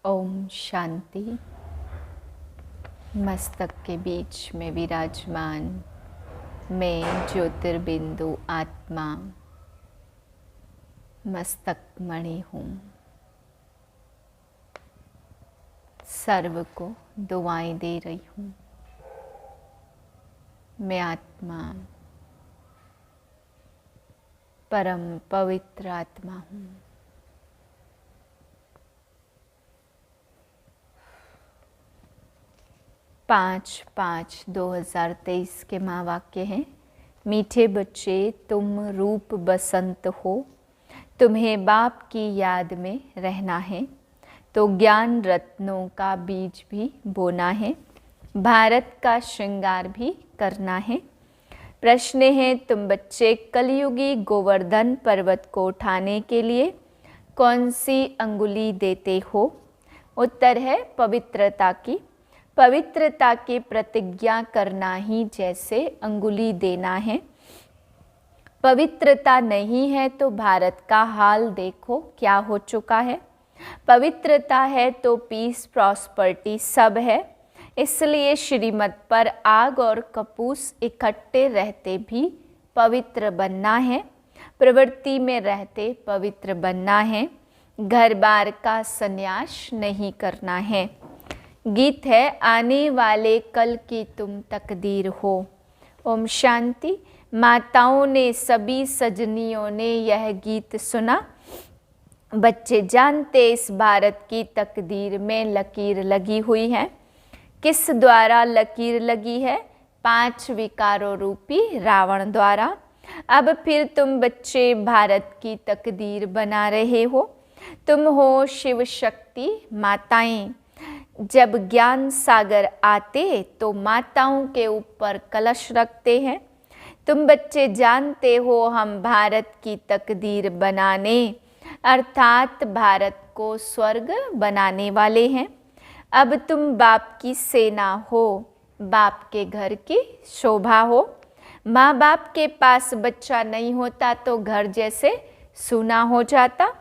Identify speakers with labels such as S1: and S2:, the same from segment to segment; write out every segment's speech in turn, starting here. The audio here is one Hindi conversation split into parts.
S1: ओम शांति। मस्तक के बीच में विराजमान मैं ज्योतिर्बिंदु आत्मा मस्तक मणि हूँ। सर्व को दुआएं दे रही हूँ। मैं आत्मा परम पवित्र आत्मा हूँ। पाँच 5/5/2023 के महावाक्य हैं। मीठे बच्चे, तुम रूप बसंत हो, तुम्हें बाप की याद में रहना है, तो ज्ञान रत्नों का बीज भी बोना है, भारत का श्रृंगार भी करना है। प्रश्न है, तुम बच्चे कलयुगी गोवर्धन पर्वत को उठाने के लिए कौन सी अंगुली देते हो? उत्तर है पवित्रता की। पवित्रता की प्रतिज्ञा करना ही जैसे अंगुली देना है। पवित्रता नहीं है तो भारत का हाल देखो क्या हो चुका है। पवित्रता है तो पीस प्रॉस्पर्टी सब है। इसलिए श्रीमत पर आग और कपूस इकट्ठे रहते भी पवित्र बनना है। प्रवृत्ति में रहते पवित्र बनना है। घर बार का संन्यास नहीं करना है। गीत है, आने वाले कल की तुम तकदीर हो। ओम शांति। माताओं ने, सभी सजनियों ने यह गीत सुना। बच्चे जानते इस भारत की तकदीर में लकीर लगी हुई है। किस द्वारा लकीर लगी है? 5 विकारों रूपी रावण द्वारा। अब फिर तुम बच्चे भारत की तकदीर बना रहे हो। तुम हो शिव शक्ति माताएं। जब ज्ञान सागर आते तो माताओं के ऊपर कलश रखते हैं। तुम बच्चे जानते हो हम भारत की तकदीर बनाने अर्थात भारत को स्वर्ग बनाने वाले हैं। अब तुम बाप की सेना हो, बाप के घर की शोभा हो। माँ बाप के पास बच्चा नहीं होता तो घर जैसे सूना हो जाता।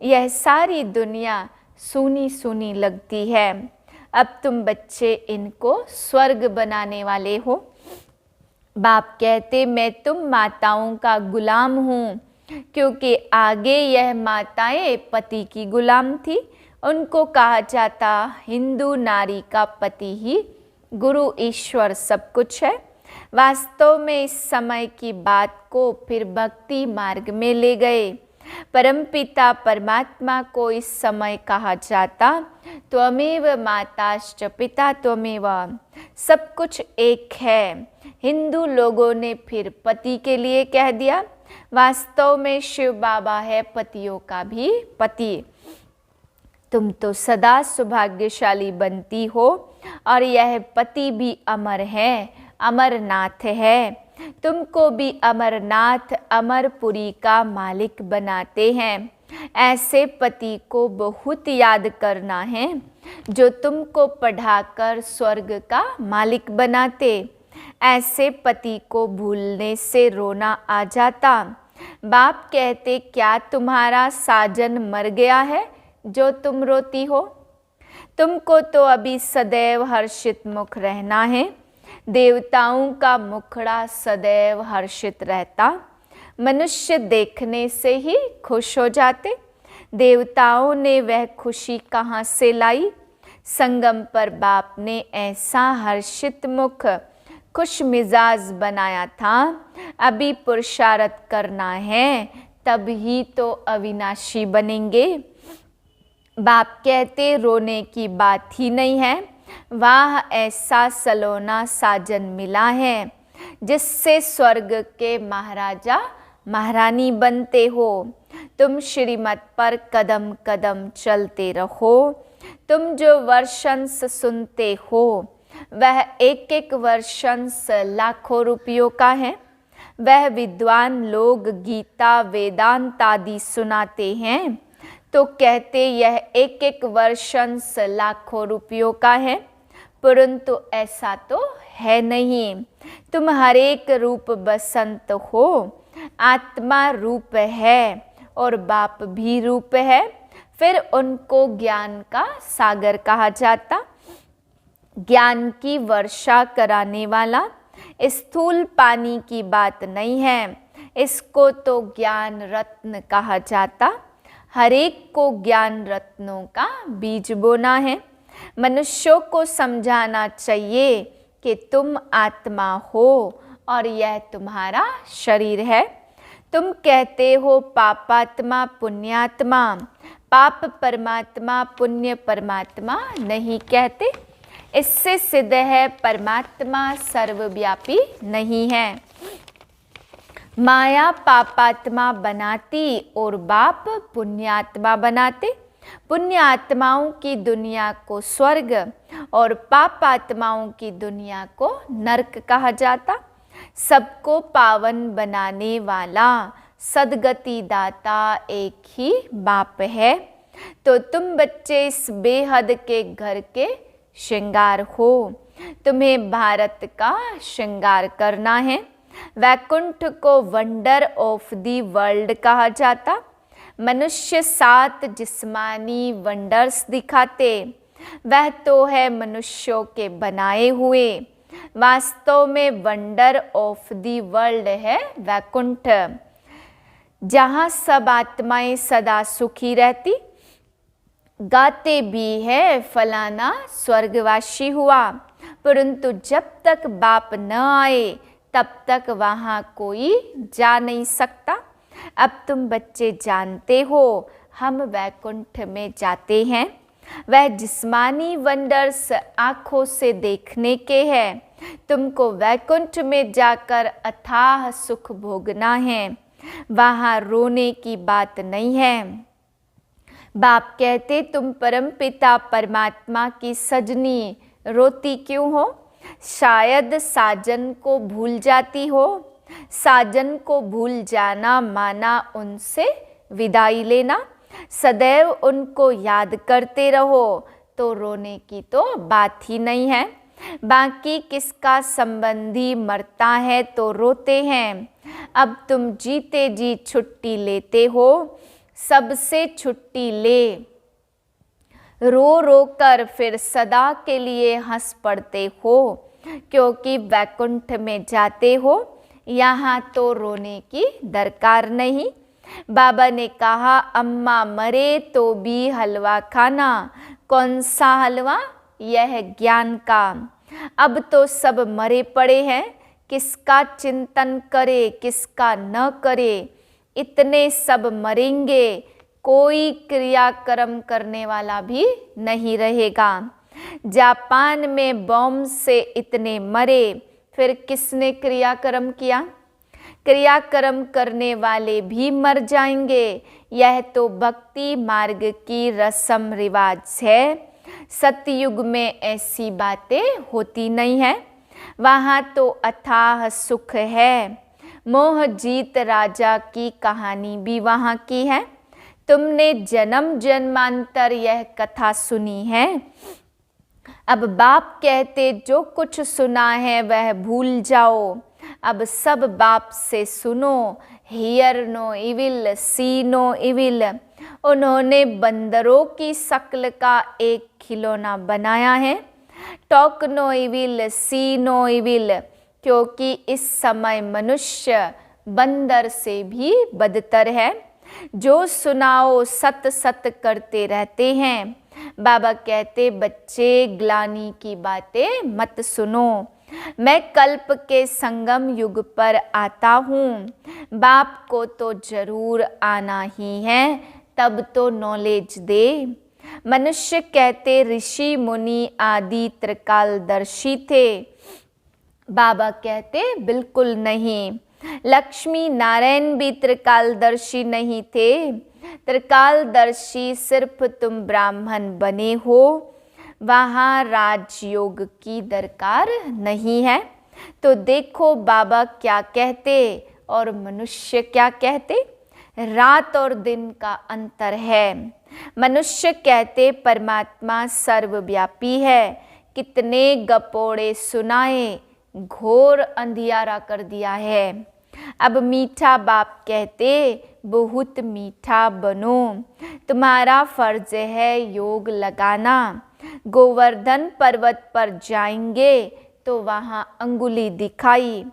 S1: यह सारी दुनिया सूनी सूनी लगती है। अब तुम बच्चे इनको स्वर्ग बनाने वाले हो। बाप कहते, मैं तुम माताओं का गुलाम हूँ, क्योंकि आगे यह माताएं पति की गुलाम थी। उनको कहा जाता हिंदू नारी का पति ही गुरु ईश्वर सब कुछ है। वास्तव में इस समय की बात को फिर भक्ति मार्ग में ले गए। परमपिता परमात्मा को इस समय कहा जाता त्वमेव माताश्च पिता त्वमेव, सब कुछ एक है। हिंदू लोगों ने फिर पति के लिए कह दिया। वास्तव में शिव बाबा है पतियों का भी पति। तुम तो सदा सौभाग्यशाली बनती हो और यह पति भी अमर है, अमरनाथ है। तुमको भी अमरनाथ अमरपुरी का मालिक बनाते हैं। ऐसे पति को बहुत याद करना है जो तुमको पढ़ाकर स्वर्ग का मालिक बनाते। ऐसे पति को भूलने से रोना आ जाता। बाप कहते, क्या तुम्हारा साजन मर गया है जो तुम रोती हो? तुमको तो अभी सदैव हर्षित मुख रहना है। देवताओं का मुखड़ा सदैव हर्षित रहता। मनुष्य देखने से ही खुश हो जाते। देवताओं ने वह खुशी कहाँ से लाई? संगम पर बाप ने ऐसा हर्षित मुख खुश मिजाज बनाया था। अभी पुरुषार्थ करना है, तब ही तो अविनाशी बनेंगे। बाप कहते, रोने की बात ही नहीं है। वाह, ऐसा सलोना साजन मिला है जिससे स्वर्ग के महाराजा महारानी बनते हो। तुम श्रीमत पर कदम कदम चलते रहो। तुम जो वर्षंस सुनते हो वह एक एक वर्षंस लाखों रुपयों का है। वह विद्वान लोग गीता वेदांत आदि सुनाते हैं तो कहते यह एक एक वर्षंस लाखों रुपयों का है, परंतु ऐसा तो है नहीं। तुम हर एक रूप बसंत हो। आत्मा रूप है और बाप भी रूप है। फिर उनको ज्ञान का सागर कहा जाता। ज्ञान की वर्षा कराने वाला स्थूल पानी की बात नहीं है, इसको तो ज्ञान रत्न कहा जाता। हर एक को ज्ञान रत्नों का बीज बोना है। मनुष्यों को समझाना चाहिए कि तुम आत्मा हो और यह तुम्हारा शरीर है। तुम कहते हो पापात्मा पुण्यात्मा, पाप परमात्मा पुण्य परमात्मा नहीं कहते। इससे सिद्ध है परमात्मा सर्वव्यापी नहीं है। माया पापात्मा बनाती और बाप पुण्यात्मा बनाते। पुण्य आत्माओं की दुनिया को स्वर्ग और पापात्माओं की दुनिया को नरक कहा जाता। सबको पावन बनाने वाला सदगति दाता एक ही बाप है। तो तुम बच्चे इस बेहद के घर के श्रृंगार हो। तुम्हें भारत का श्रृंगार करना है। वैकुंठ को वंडर ऑफ दी वर्ल्ड कहा जाता। मनुष्य 7 जिस्मानी वंडर्स दिखाते, वह तो है मनुष्यों के बनाए हुए। वास्तव में वंडर ऑफ दी वर्ल्ड है वैकुंठ, जहाँ सब आत्माएं सदा सुखी रहती। गाते भी है फलाना स्वर्गवासी हुआ, परंतु जब तक बाप न आए तब तक वहाँ कोई जा नहीं सकता। अब तुम बच्चे जानते हो हम वैकुंठ में जाते हैं। वह जिस्मानी वंडर्स आँखों से देखने के हैं। तुमको वैकुंठ में जाकर अथाह सुख भोगना है, वहाँ रोने की बात नहीं है। बाप कहते तुम परमपिता परमात्मा की सजनी रोती क्यों हो? शायद साजन को भूल जाती हो। साजन को भूल जाना माना उनसे विदाई लेना। सदैव उनको याद करते रहो तो रोने की तो बात ही नहीं है। बाकी किसका संबंधी मरता है तो रोते हैं। अब तुम जीते जी छुट्टी लेते हो, सबसे छुट्टी ले। रो रो कर फिर सदा के लिए हंस पड़ते हो, क्योंकि वैकुंठ में जाते हो। यहाँ तो रोने की दरकार नहीं। बाबा ने कहा अम्मा मरे तो भी हलवा खाना। कौन सा हलवा? यह ज्ञान का। अब तो सब मरे पड़े हैं, किसका चिंतन करे किसका न करे। इतने सब मरेंगे, कोई क्रियाक्रम करने वाला भी नहीं रहेगा। जापान में बॉम्ब से इतने मरे, फिर किसने क्रियाक्रम किया? क्रियाक्रम करने वाले भी मर जाएंगे। यह तो भक्ति मार्ग की रस्म रिवाज है। सतयुग में ऐसी बातें होती नहीं है। वहाँ तो अथाह सुख है। मोह जीत राजा की कहानी भी वहाँ की है। तुमने जन्म जन्मांतर यह कथा सुनी है। अब बाप कहते जो कुछ सुना है वह भूल जाओ। अब सब बाप से सुनो। Hear no evil, see no evil. उन्होंने बंदरों की शक्ल का एक खिलौना बनाया है। Talk no evil, see no evil, क्योंकि इस समय मनुष्य बंदर से भी बदतर है। जो सुनाओ सत सत करते रहते हैं। बाबा कहते बच्चे ग्लानि की बातें मत सुनो। मैं कल्प के संगम युग पर आता हूँ। बाप को तो जरूर आना ही है, तब तो नॉलेज दे। मनुष्य कहते ऋषि मुनि आदि त्रिकालदर्शी थे। बाबा कहते बिल्कुल नहीं। लक्ष्मी नारायण भी त्रिकालदर्शी नहीं थे। त्रिकालदर्शी सिर्फ तुम ब्राह्मण बने हो। वहाँ राजयोग की दरकार नहीं है। तो देखो बाबा क्या कहते और मनुष्य क्या कहते। रात और दिन का अंतर है। मनुष्य कहते परमात्मा सर्वव्यापी है। कितने गपोड़े सुनाए, घोर अंधियारा कर दिया है। अब मीठा बाप कहते बहुत मीठा बनो। तुम्हारा फर्ज है योग लगाना। गोवर्धन पर्वत पर जाएंगे तो वहाँ अंगुली दिखाई।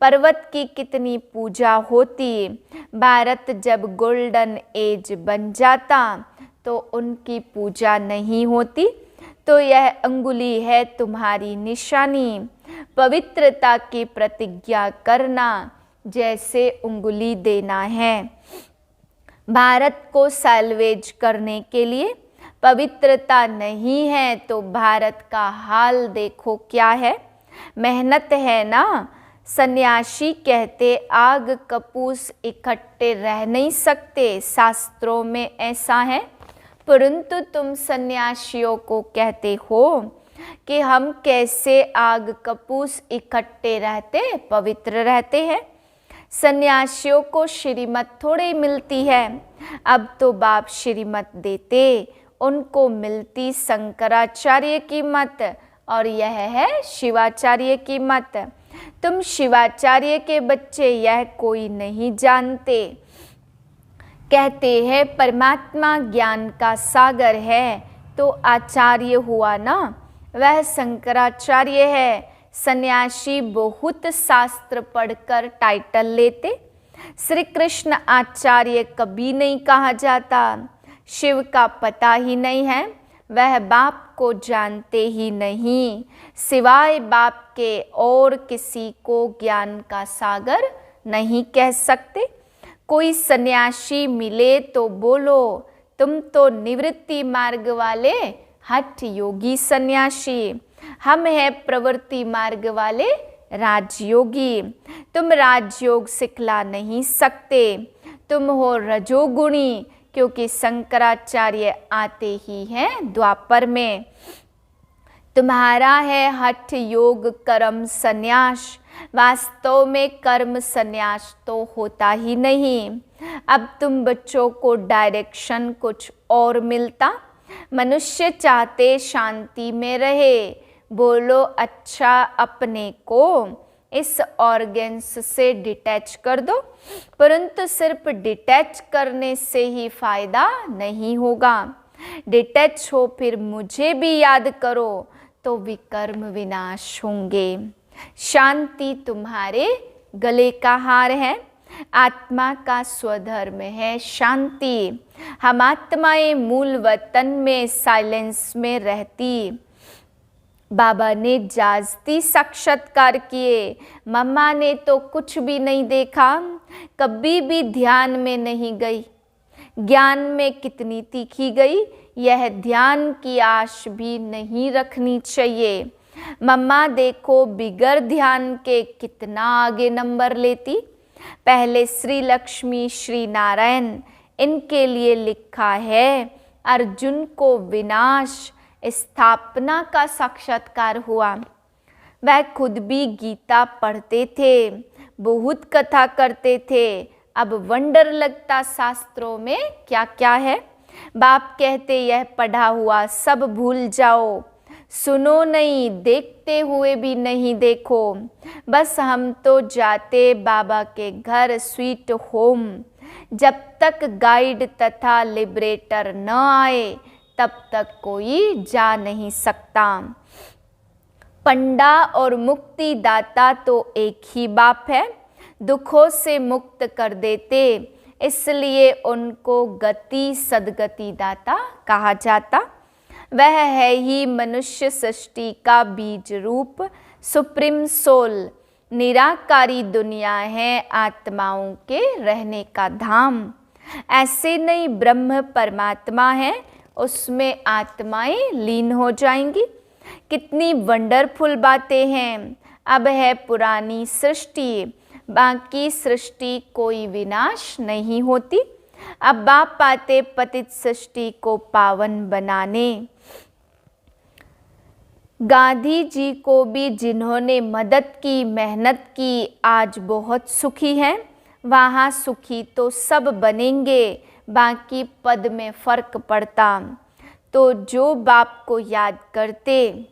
S1: पर्वत की कितनी पूजा होती। भारत जब गोल्डन एज बन जाता तो उनकी पूजा नहीं होती। तो यह अंगुली है तुम्हारी निशानी। पवित्रता की प्रतिज्ञा करना जैसे अंगुली देना है। भारत को सैल्वेज करने के लिए पवित्रता नहीं है तो भारत का हाल देखो क्या है। मेहनत है ना। सन्यासी कहते आग कपूस इकट्ठे रह नहीं सकते, शास्त्रों में ऐसा है। परंतु तुम सन्यासियों को कहते हो कि हम कैसे आग कपूस इकट्ठे रहते, पवित्र रहते हैं। सन्यासियों को श्रीमत थोड़ी मिलती है। अब तो बाप श्रीमत देते, उनको मिलती शंकराचार्य की मत, और यह है शिवाचार्य की मत। तुम शिवाचार्य के बच्चे यह कोई नहीं जानते। कहते हैं परमात्मा ज्ञान का सागर है तो आचार्य हुआ ना, वह शंकराचार्य है। सन्यासी बहुत शास्त्र पढ़कर टाइटल लेते। श्री कृष्ण आचार्य कभी नहीं कहा जाता। शिव का पता ही नहीं है, वह बाप को जानते ही नहीं। सिवाय बाप के और किसी को ज्ञान का सागर नहीं कह सकते। कोई सन्यासी मिले तो बोलो तुम तो निवृत्ति मार्ग वाले हठ योगी सन्यासी, हम हैं प्रवृत्ति मार्ग वाले राजयोगी। तुम राजयोग सिखला नहीं सकते, तुम हो रजोगुणी, क्योंकि शंकराचार्य आते ही हैं द्वापर में। तुम्हारा है हठ योग कर्म संन्यास, वास्तव में कर्म संन्यास तो होता ही नहीं। अब तुम बच्चों को डायरेक्शन कुछ और मिलता। मनुष्य चाहते शांति में रहे, बोलो अच्छा अपने को इस ऑर्गेन्स से डिटैच कर दो। परंतु सिर्फ डिटैच करने से ही फायदा नहीं होगा। डिटैच हो फिर मुझे भी याद करो तो विकर्म विनाश होंगे। शांति तुम्हारे गले का हार है, आत्मा का स्वधर्म है शांति। हम आत्माएं मूल वतन में साइलेंस में रहती। बाबा ने जाजती साक्षात्कार किए, मम्मा ने तो कुछ भी नहीं देखा, कभी भी ध्यान में नहीं गई। ज्ञान में कितनी तीखी गई, यह ध्यान की आश भी नहीं रखनी चाहिए। मम्मा देखो बिगर ध्यान के कितना आगे नंबर लेती। पहले श्री लक्ष्मी श्री नारायण, इनके लिए लिखा है अर्जुन को विनाश स्थापना का साक्षात्कार हुआ। वह खुद भी गीता पढ़ते थे, बहुत कथा करते थे। अब वंडर लगता शास्त्रों में क्या क्या है। बाप कहते यह पढ़ा हुआ सब भूल जाओ, सुनो नहीं, देखते हुए भी नहीं देखो। बस हम तो जाते बाबा के घर स्वीट होम। जब तक गाइड तथा लिबरेटर न आए तब तक कोई जा नहीं सकता। पंडा और मुक्ति दाता तो एक ही बाप है, दुखों से मुक्त कर देते, इसलिए उनको गति सदगति दाता कहा जाता। वह है ही मनुष्य सृष्टि का बीज रूप सुप्रीम सोल। निराकारी दुनिया है आत्माओं के रहने का धाम। ऐसे नहीं ब्रह्म परमात्मा है, उसमें आत्माएं लीन हो जाएंगी। कितनी वंडरफुल बातें हैं। अब है पुरानी सृष्टि, बाकी सृष्टि कोई विनाश नहीं होती। अब बाप आते पतित सृष्टि को पावन बनाने। गांधी जी को भी जिन्होंने मदद की, मेहनत की, आज बहुत सुखी हैं। वहाँ सुखी तो सब बनेंगे, बाकी पद में फर्क पड़ता। तो जो बाप को याद करते,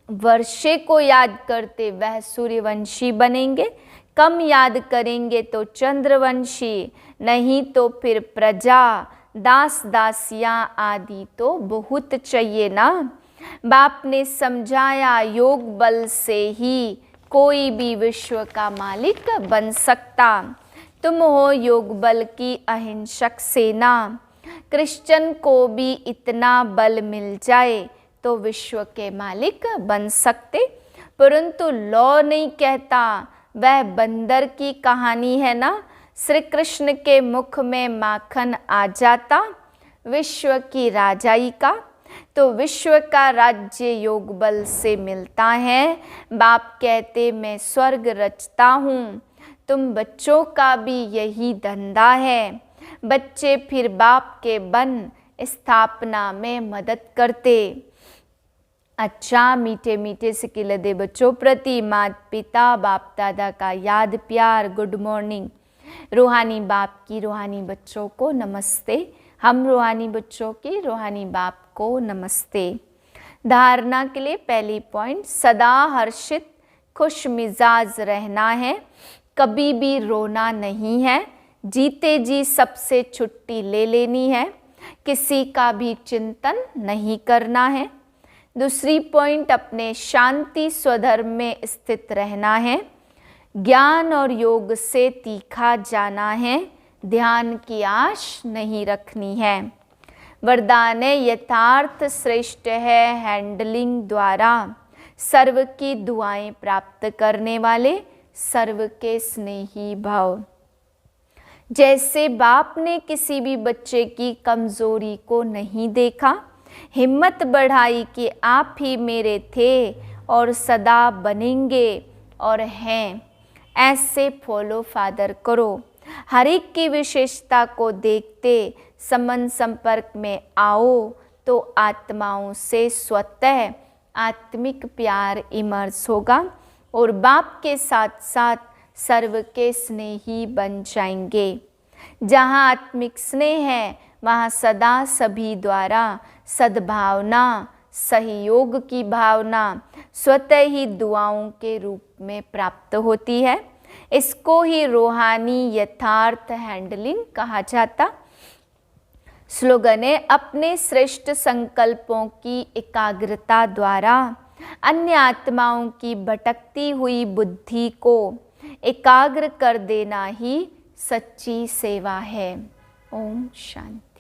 S1: वर्षे को याद करते, वह सूर्यवंशी बनेंगे। कम याद करेंगे तो चंद्रवंशी, नहीं तो फिर प्रजा, दास दासियां आदि तो बहुत चाहिए ना। बाप ने समझाया योग बल से ही कोई भी विश्व का मालिक बन सकता। तुम हो योग बल की अहिंसक सेना। क्रिश्चियन को भी इतना बल मिल जाए तो विश्व के मालिक बन सकते, परंतु लॉ नहीं कहता। वह बंदर की कहानी है ना। श्री कृष्ण के मुख में माखन आ जाता विश्व की राजाई का, तो विश्व का राज्य योग बल से मिलता है। बाप कहते मैं स्वर्ग रचता हूँ, तुम बच्चों का भी यही धंधा है। बच्चे फिर बाप के बन स्थापना में मदद करते। अच्छा, मीठे मीठे सिकिलदे बच्चों प्रति माता पिता बाप दादा का याद प्यार गुड मॉर्निंग। रूहानी बाप की रूहानी बच्चों को नमस्ते। हम रूहानी बच्चों की रूहानी बाप को नमस्ते। धारणा के लिए पहली पॉइंट, सदा हर्षित खुश मिजाज रहना है, कभी भी रोना नहीं है, जीते जी सबसे छुट्टी ले लेनी है, किसी का भी चिंतन नहीं करना है। दूसरी पॉइंट, अपने शांति स्वधर्म में स्थित रहना है, ज्ञान और योग से तीखा जाना है, ध्यान की आश नहीं रखनी है। वरदान यथार्थ श्रेष्ठ है हैंडलिंग द्वारा, सर्व की दुआएं प्राप्त करने वाले, सर्व के स्नेही भाव। जैसे बाप ने किसी भी बच्चे की कमजोरी को नहीं देखा, हिम्मत बढ़ाई कि आप ही मेरे थे और सदा बनेंगे और हैं, ऐसे फॉलो फादर करो। हर एक की विशेषता को देखते संबंध संपर्क में आओ तो आत्माओं से स्वतः आत्मिक प्यार इमर्ज होगा और बाप के साथ साथ सर्व के स्नेही बन जाएंगे। जहाँ आत्मिक स्नेह है वहाँ सदा सभी द्वारा सद्भावना, सहयोग की भावना स्वतः ही दुआओं के रूप में प्राप्त होती है। इसको ही रूहानी यथार्थ हैंडलिंग कहा जाता। स्लोगन है, अपने श्रेष्ठ संकल्पों की एकाग्रता द्वारा अन्य आत्माओं की भटकती हुई बुद्धि को एकाग्र कर देना ही सच्ची सेवा है। ओम शांति।